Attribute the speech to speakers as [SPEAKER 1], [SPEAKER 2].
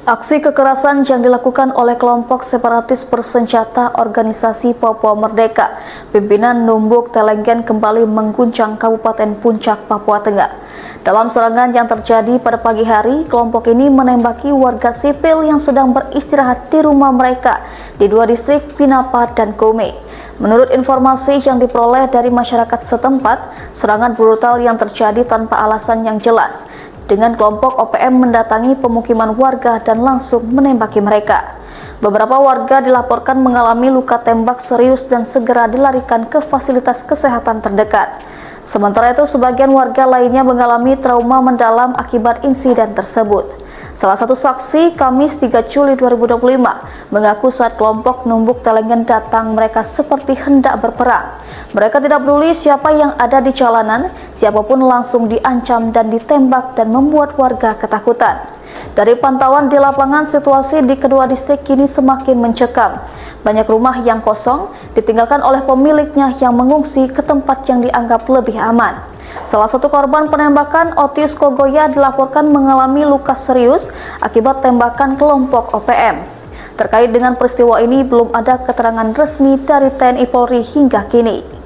[SPEAKER 1] Aksi kekerasan yang dilakukan oleh kelompok separatis bersenjata Organisasi Papua Merdeka, pimpinan Numbuk Telenggen kembali mengguncang Kabupaten Puncak, Papua Tengah. Dalam serangan yang terjadi pada pagi hari, kelompok ini menembaki warga sipil yang sedang beristirahat di rumah mereka di dua distrik Pinapa dan Kome. Menurut informasi yang diperoleh dari masyarakat setempat, serangan brutal yang terjadi tanpa alasan yang jelas, dengan kelompok OPM mendatangi pemukiman warga dan langsung menembaki mereka. Beberapa warga dilaporkan mengalami luka tembak serius dan segera dilarikan ke fasilitas kesehatan terdekat. Sementara itu, sebagian warga lainnya mengalami trauma mendalam akibat insiden tersebut. Salah satu saksi Kamis 3 Juli 2025 mengaku saat kelompok Numbuk Telenggen datang, mereka seperti hendak berperang. Mereka tidak peduli siapa yang ada di jalanan, siapapun langsung diancam dan ditembak dan membuat warga ketakutan. Dari pantauan di lapangan, situasi di kedua distrik kini semakin mencekam. Banyak rumah yang kosong ditinggalkan oleh pemiliknya yang mengungsi ke tempat yang dianggap lebih aman. Salah satu korban penembakan, Otius Kogoya, dilaporkan mengalami luka serius akibat tembakan kelompok OPM. Terkait dengan peristiwa ini, belum ada keterangan resmi dari TNI Polri hingga kini.